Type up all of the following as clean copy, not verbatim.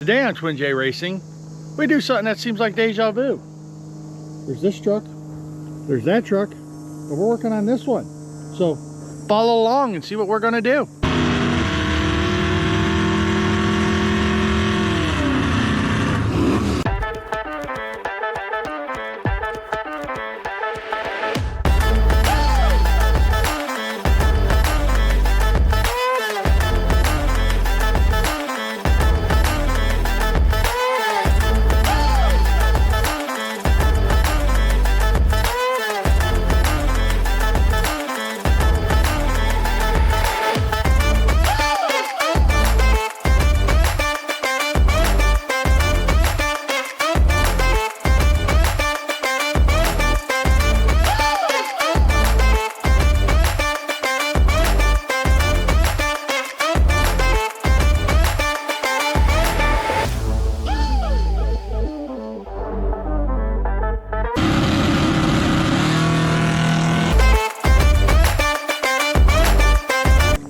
Today on Twin J Racing, we do something that seems like deja vu. There's this truck, there's that truck, but we're working on this one. So follow along and see what we're gonna do.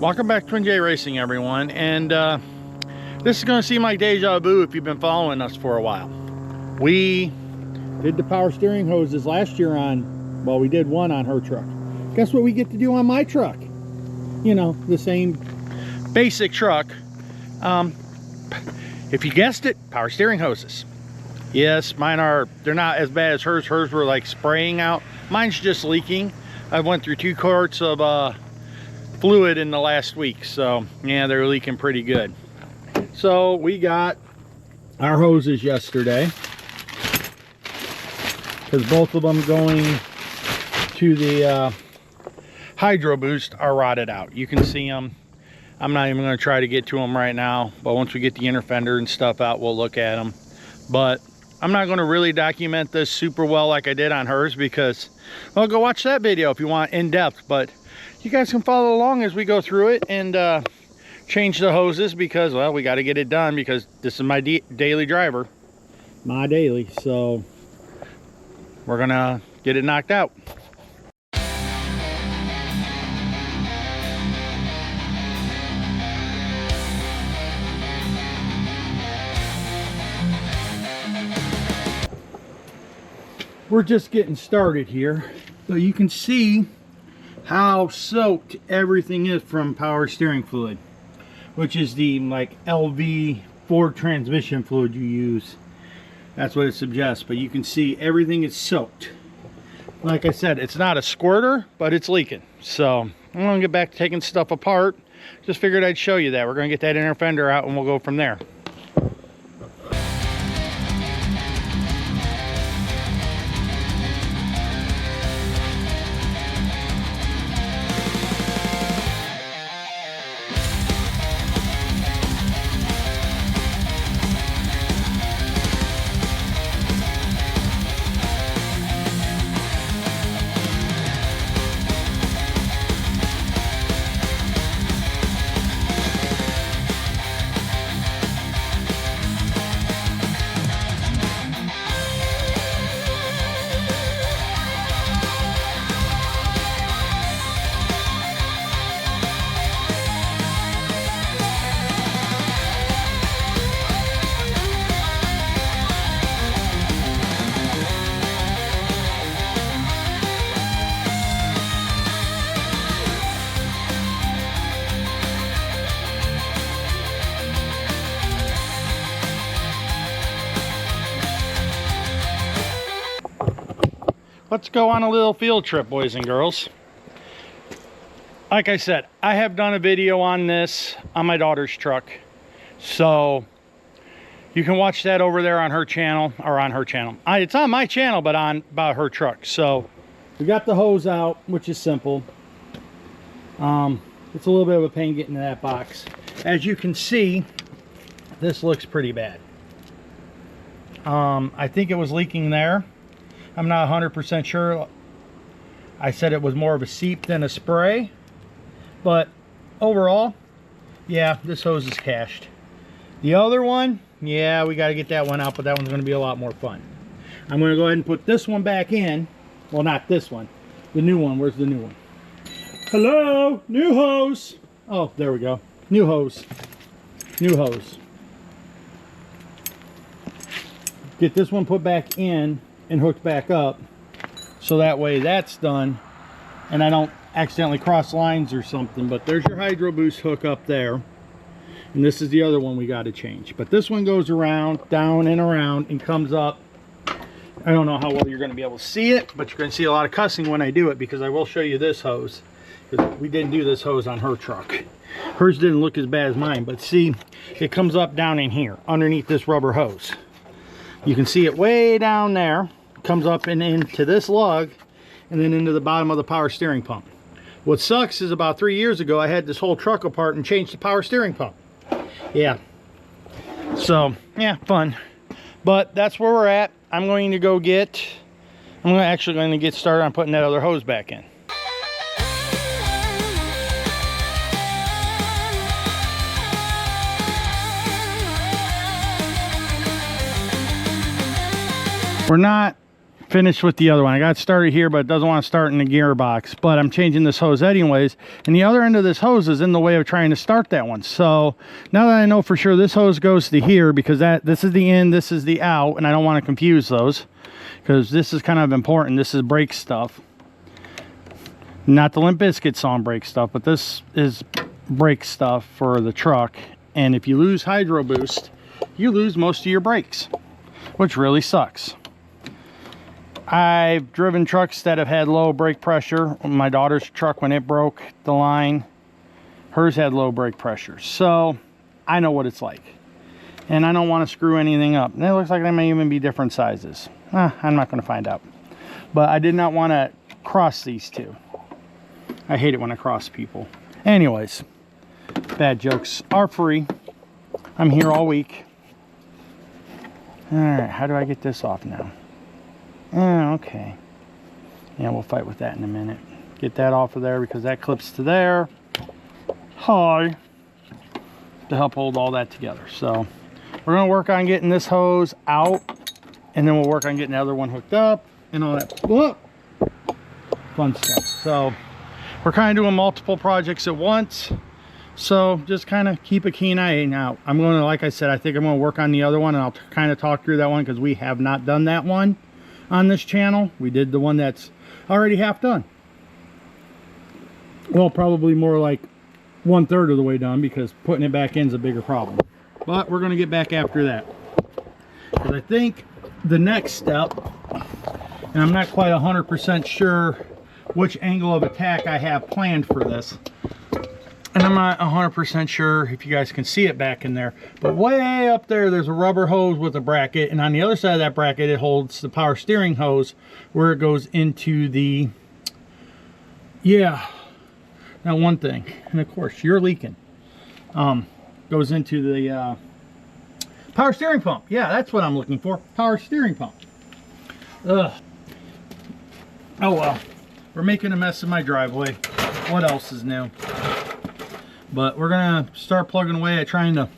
Welcome back to Twin J Racing, everyone, and this is going to seem like deja vu if you've been following us for a while. We did the power steering hoses last year on, well, we did one on her truck. Guess what we get to do on my truck? You know, the same basic truck. If you guessed it, power steering hoses. Yes, mine are, they're not as bad as hers. Hers were like spraying out. Mine's just leaking. I went through 2 quarts of fluid in the last week, so yeah, they're leaking pretty good. So we got our hoses yesterday because both of them going to the hydro boost are rotted out. You can see them. I'm not even going to try to get to them right now, but once we get the inner fender and stuff out, we'll look at them. But I'm not going to really document this super well like I did on hers because, well, go watch that video if you want in depth. But you guys can follow along as we go through it and change the hoses because, well, we got to get it done because this is my daily driver. My daily. So we're going to get it knocked out. We're just getting started here. So you can see how soaked everything is from power steering fluid, which is the like LV Ford transmission fluid you use. That's what it suggests, but you can see everything is soaked. Like I said, it's not a squirter, but it's leaking. So I'm gonna get back to taking stuff apart. Just figured I'd show you that. We're gonna get that inner fender out and we'll go from there. Let's go on a little field trip, boys and girls. Like I said, I have done a video on this on my daughter's truck. So you can watch that over there on her channel, or on her channel. It's on my channel, but on about her truck. So we got the hose out, which is simple. It's a little bit of a pain getting to that box. As you can see, this looks pretty bad. I think it was leaking there. I'm not 100% sure. I said it was more of a seep than a spray, but overall, yeah, this hose is cached. The other one, yeah, we got to get that one out, but that one's going to be a lot more fun. I'm going to go ahead and put this one back in. Well, not this one, the new one. Where's the new one? Hello, new hose. Oh, there we go. New hose. New hose. get this one put back in and hooked back up, so that way that's done and I don't accidentally cross lines or something. But there's your Hydro Boost hook up there, and this is the other one we got to change. But this one goes around, down and around, and comes up. I don't know how well you're going to be able to see it, but you're going to see a lot of cussing when I do it, because I will show you this hose, because we didn't do this hose on her truck. Hers didn't look as bad as mine, but see, it comes up down in here underneath this rubber hose. You can see it way down there, comes up and into this lug, and then into the bottom of the power steering pump. What sucks is about 3 years ago I had this whole truck apart and changed the power steering pump. Yeah, so yeah, fun. But that's where we're at. I'm actually going to get started on putting that other hose back in. We're not finished with the other one. I got started here, but it doesn't want to start in the gearbox. But I'm changing this hose anyways, and the other end of this hose is in the way of trying to start that one. So now that I know for sure this hose goes to here, because this is the in, this is the out, and I don't want to confuse those, because this is kind of important. This is brake stuff, not the Limp Bizkit song brake stuff, but this is brake stuff for the truck. And if you lose Hydro Boost, you lose most of your brakes, which really sucks. I've driven trucks that have had low brake pressure. My daughter's truck, when it broke the line, hers had low brake pressure. So I know what it's like. And I don't want to screw anything up. And it looks like they may even be different sizes. I'm not going to find out. But I did not want to cross these two. I hate it when I cross people. Anyways, bad jokes are free. I'm here all week. All right, how do I get this off now? Oh, okay. Yeah, we'll fight with that in a minute. Get that off of there, because that clips to there. Hi. To help hold all that together. So we're going to work on getting this hose out, and then we'll work on getting the other one hooked up and all that. Whoop. Fun stuff. So we're kind of doing multiple projects at once. So just kind of keep a keen eye out. I'm going to, like I said, I think I'm going to work on the other one, and I'll kind of talk through that one, because we have not done that one on this channel. We did the one that's already half done. Well, probably more like 1/3 of the way done, because putting it back in is a bigger problem. But we're going to get back after that, because I think the next step, and I'm not quite 100% sure which angle of attack I have planned for this, and I'm not 100% sure if you guys can see it back in there, but way up there there's a rubber hose with a bracket, and on the other side of that bracket it holds the power steering hose, where it goes into the, yeah, now one thing, and of course you're leaking, goes into the power steering pump. Yeah, that's what I'm looking for, power steering pump. Ugh. Oh well, we're making a mess of my driveway. What else is new? But we're gonna start plugging away at trying to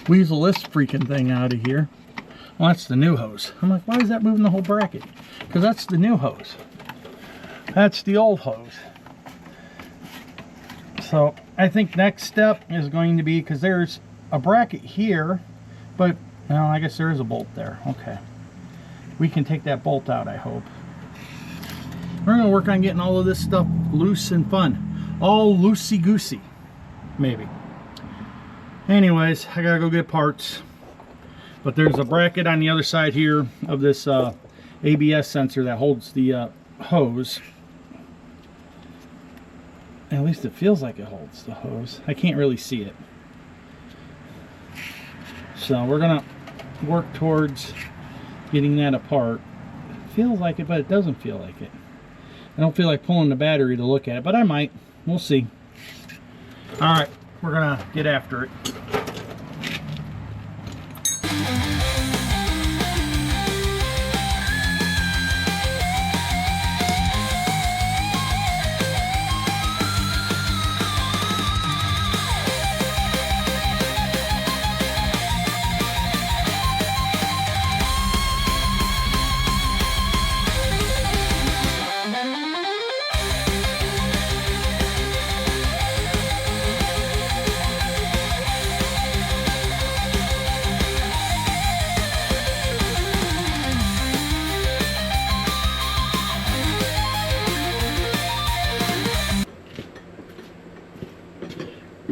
weasel this freaking thing out of here. Well, that's the new hose. I'm like, why is that moving the whole bracket? Because that's the new hose. That's the old hose. So I think next step is going to be, because there's a bracket here, but no, I guess there is a bolt there. Okay. We can take that bolt out, I hope. We're gonna work on getting all of this stuff loose and fun. All loosey-goosey, maybe. Anyways, I gotta go get parts. But there's a bracket on the other side here of this ABS sensor that holds the hose. At least it feels like it holds the hose. I can't really see it. So we're gonna work towards getting that apart. It feels like it, but it doesn't feel like it. I don't feel like pulling the battery to look at it, but I might. We'll see. All right, we're gonna get after it.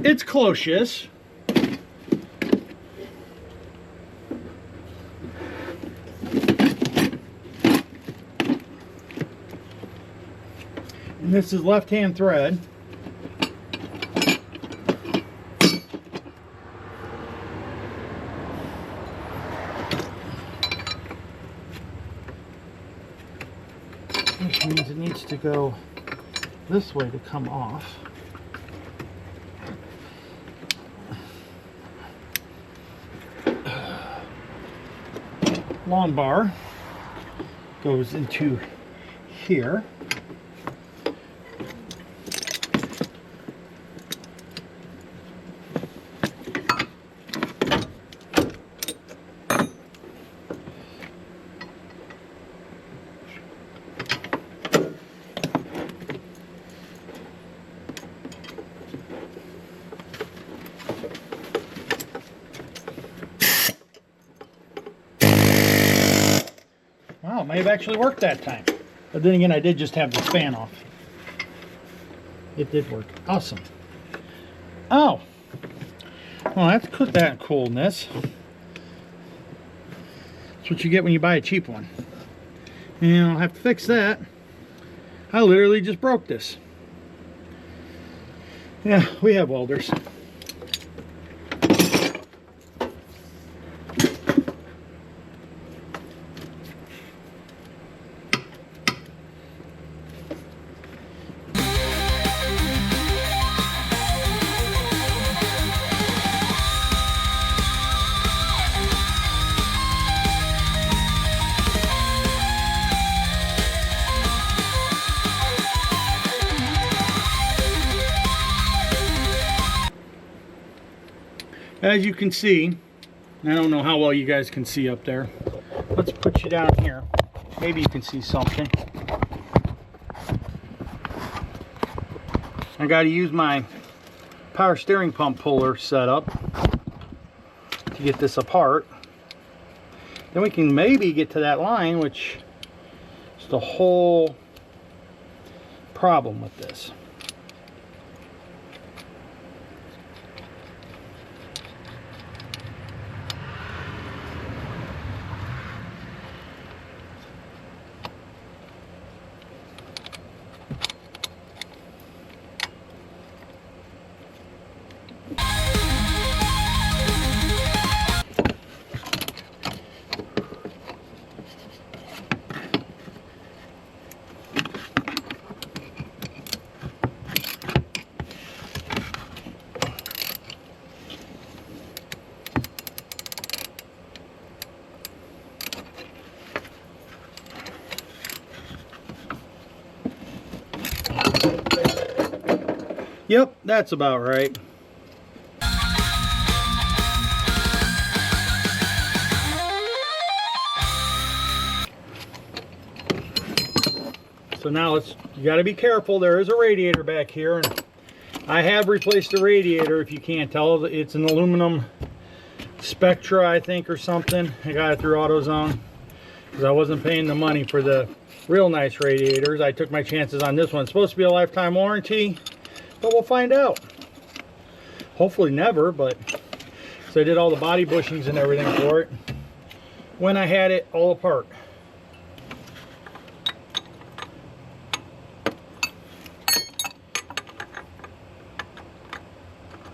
It's close-ish. And this is left-hand thread. Which means it needs to go this way to come off. Long bar goes into here. Wow, it may have actually worked that time. But then again, I did just have this fan off. It did work. Awesome. Oh. Well, that's that coolness. That's what you get when you buy a cheap one. And I'll have to fix that. I literally just broke this. Yeah, we have welders. As you can see, I don't know how well you guys can see up there. Let's put you down here. Maybe you can see something. I got to use my power steering pump puller setup to get this apart. Then we can maybe get to that line, which is the whole problem with this. Yep, that's about right. So now you got to be careful. There is a radiator back here, and I have replaced the radiator. If you can't tell, it's an aluminum Spectra, I think, or something. I got it through AutoZone because I wasn't paying the money for the real nice radiators. I took my chances on this one. It's supposed to be a lifetime warranty, but we'll find out. Hopefully never, but so I did all the body bushings and everything for it when I had it all apart.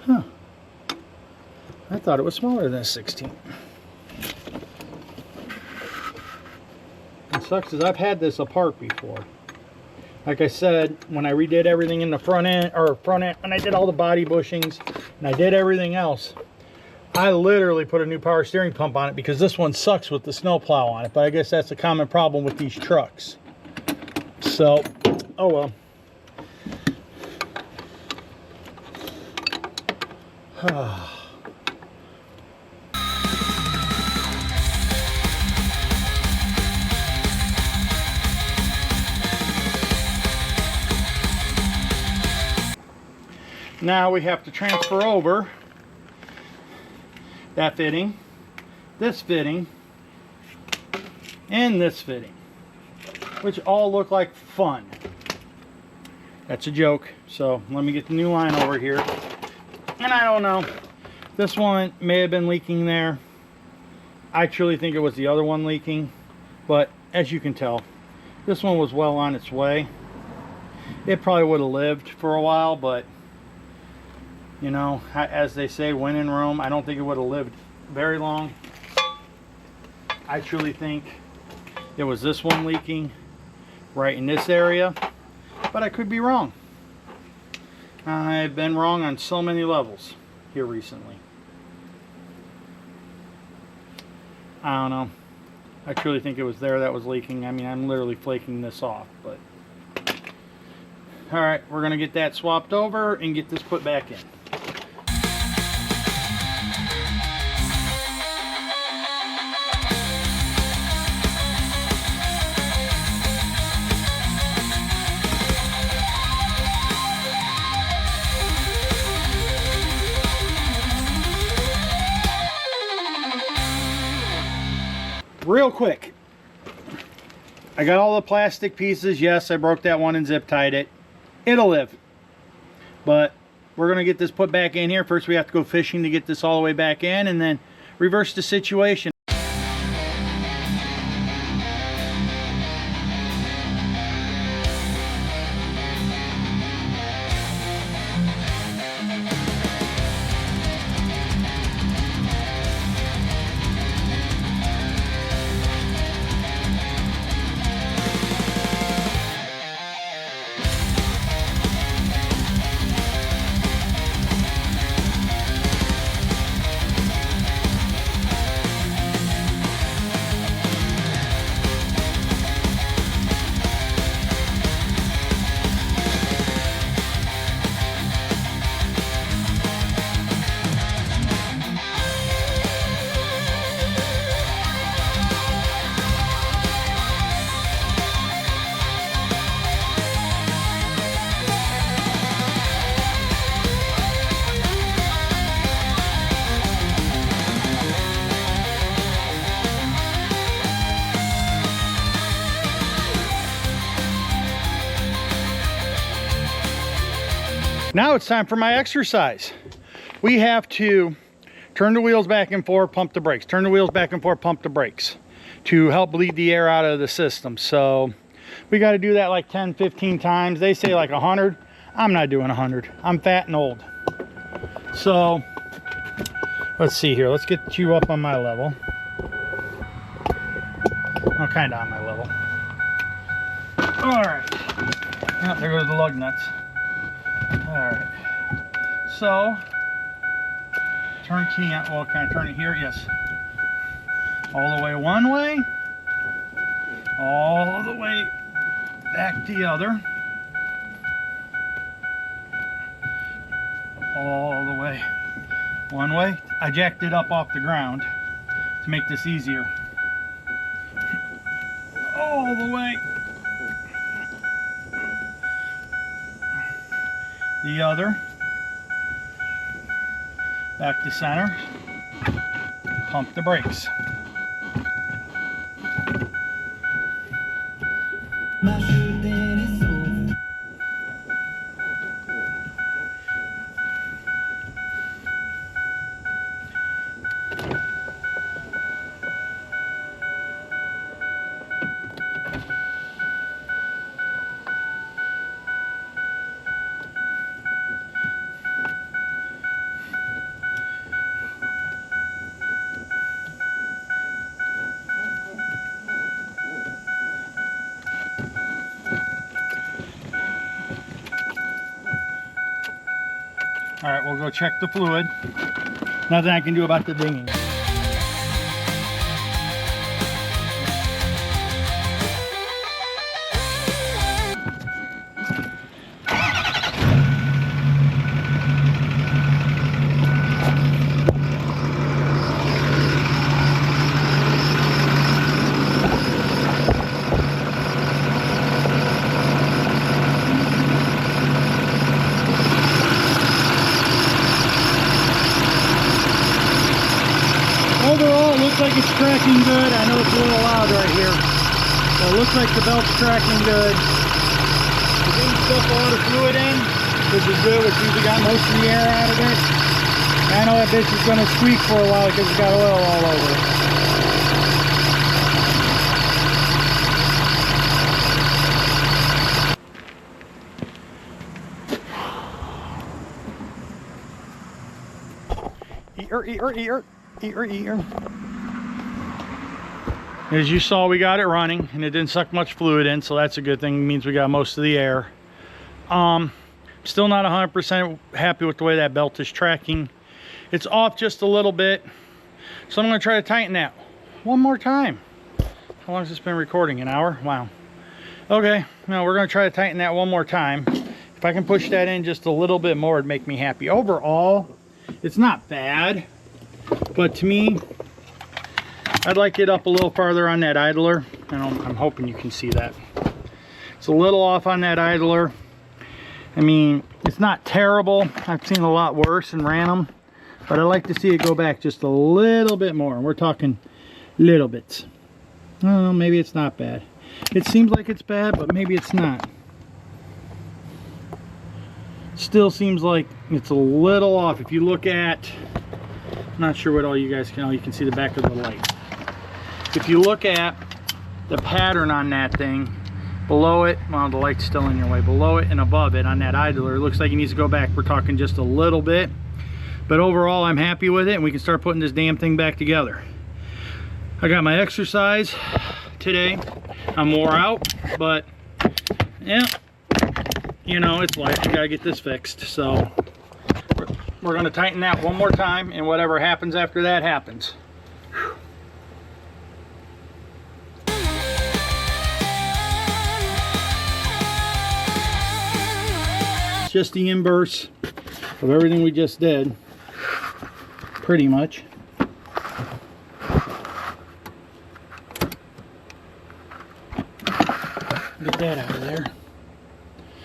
Huh. I thought it was smaller than a 16. What sucks is I've had this apart before. Like I said, when I redid everything in the front end, when I did all the body bushings and I did everything else, I literally put a new power steering pump on it because this one sucks with the snowplow on it. But I guess that's a common problem with these trucks. So, oh well. Now we have to transfer over that fitting, this fitting, and this fitting, which all look like fun. That's a joke. So let me get the new line over here. And I don't know. This one may have been leaking there. I truly think it was the other one leaking. But as you can tell, this one was well on its way. It probably would have lived for a while, but you know, as they say, when in Rome, I don't think it would have lived very long. I truly think it was this one leaking right in this area, but I could be wrong. I've been wrong on so many levels here recently. I don't know. I truly think it was there that was leaking. I mean, I'm literally flaking this off, but all right, we're gonna get that swapped over and get this put back in. Real quick, I got all the plastic pieces. Yes, I broke that one and zip tied it. It'll live. But we're going to get this put back in here. First we have to go fishing to get this all the way back in and then reverse the situation. Now it's time for my exercise. We have to turn the wheels back and forth, pump the brakes. Turn the wheels back and forth, pump the brakes to help bleed the air out of the system. So we got to do that like 10, 15 times. They say like 100. I'm not doing 100. I'm fat and old. So let's see here. Let's get you up on my level. Oh, kind of on my level. All right. Oh, there goes the lug nuts. All right, so turn key on. Well, can I turn it here? Yes. All the way one way, all the way back the other, all the way one way. I jacked it up off the ground to make this easier. All the way. The other, back to center, pump the brakes. All right, we'll go check the fluid. Nothing I can do about the dinging. Overall, it looks like it's tracking good. I know it's a little loud right here, but it looks like the belt's tracking good. We're getting stuff a lot of fluid in, which is good, which usually got most of the air out of it. I know that bitch is gonna squeak for a while because it's got oil all over it. Eater. As you saw, we got it running and it didn't suck much fluid in, so that's a good thing. It means we got most of the air. Still not 100% happy with the way that belt is tracking. It's off just a little bit, so I'm going to try to tighten that one more time. How long has this been recording? An hour? Wow. Okay, now we're going to try to tighten that one more time. If I can push that in just a little bit more, it'd make me happy. Overall, it's not bad, but to me, I'd like it up a little farther on that idler, and I'm hoping you can see that. It's a little off on that idler. I mean, it's not terrible. I've seen a lot worse and ran them, but I like to see it go back just a little bit more. We're talking little bits. I don't know, maybe it's not bad. It seems like it's bad, but maybe it's not. Still seems like it's a little off. If you look at, I'm not sure what all you guys can, you can see the back of the light. If you look at the pattern on that thing, below it, well, the light's still in your way, below it and above it on that idler, it looks like it needs to go back. We're talking just a little bit, but overall I'm happy with it, and we can start putting this damn thing back together. I got my exercise today. I'm wore out, but yeah, you know, it's life. You gotta get this fixed. So we're gonna tighten that one more time, and whatever happens after that happens. Just the inverse of everything we just did, pretty much. Get that out of there.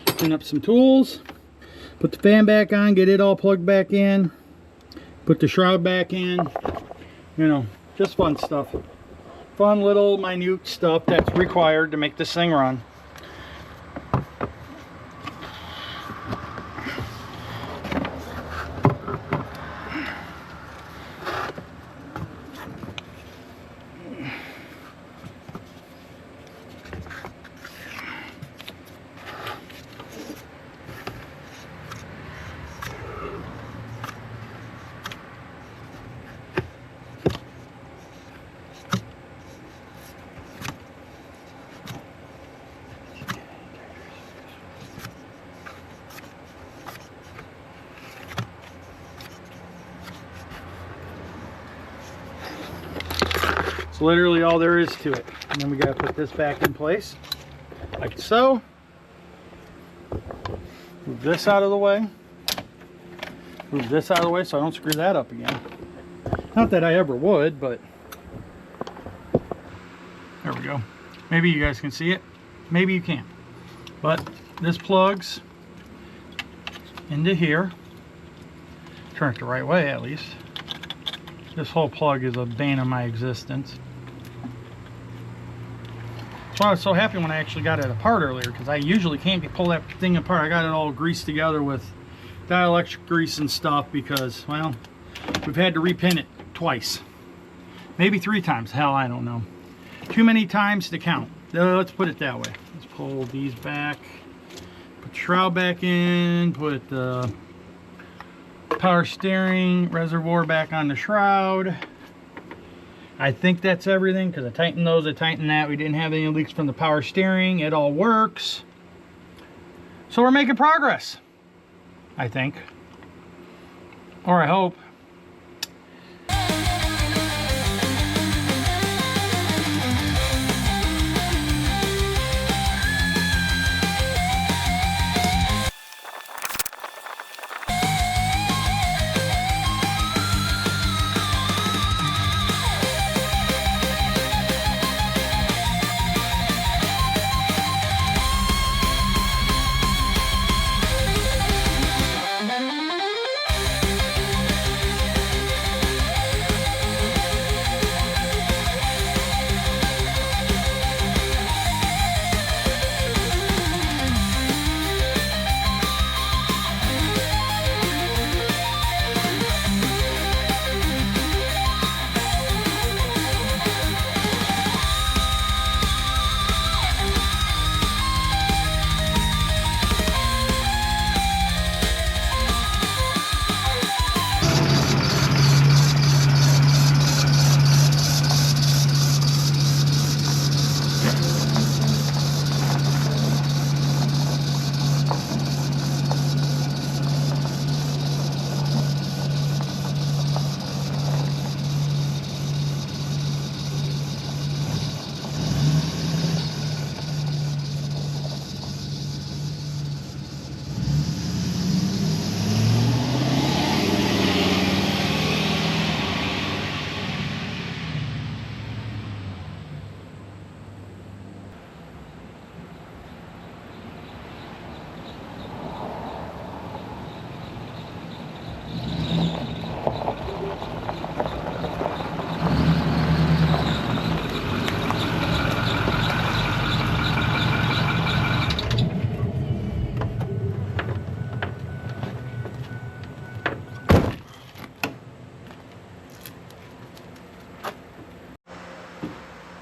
Clean up some tools, put the fan back on, get it all plugged back in, put the shroud back in, you know, just fun stuff. Fun little minute stuff that's required to make this thing run. It's literally all there is to it. And then we got to put this back in place, like so. Move this out of the way. Move this out of the way so I don't screw that up again. Not that I ever would, but there we go. Maybe you guys can see it. Maybe you can't. But this plugs into here. Turn it the right way at least. This whole plug is a bane of my existence. So I was so happy when I actually got it apart earlier, because I usually can't pull that thing apart. I got it all greased together with dielectric grease and stuff because, well, we've had to repin it twice. Maybe 3 times. Hell, I don't know. Too many times to count. Let's put it that way. Let's pull these back. Put the shroud back in. Put the power steering reservoir back on the shroud. I think that's everything, because I tightened those, I tightened that. We didn't have any leaks from the power steering. It all works. So we're making progress, I think. Or I hope.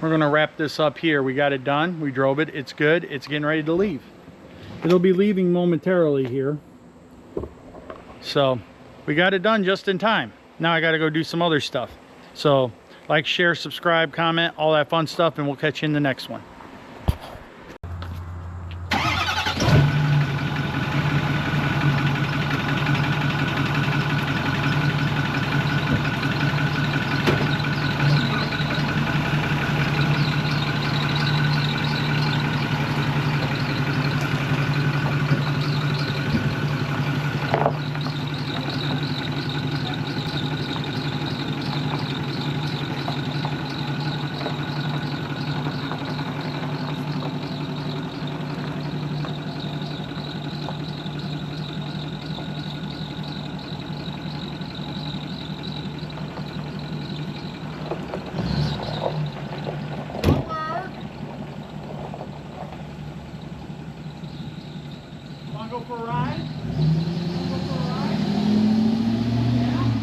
we're gonna wrap this up here. We got it done, we drove it, it's good, it's getting ready to leave. It'll be leaving momentarily here. So we got it done just in time. Now I gotta go do some other stuff. So like, share, subscribe, comment, all that fun stuff, and we'll catch you in the next one. Go for a ride? Go for a ride? Yeah.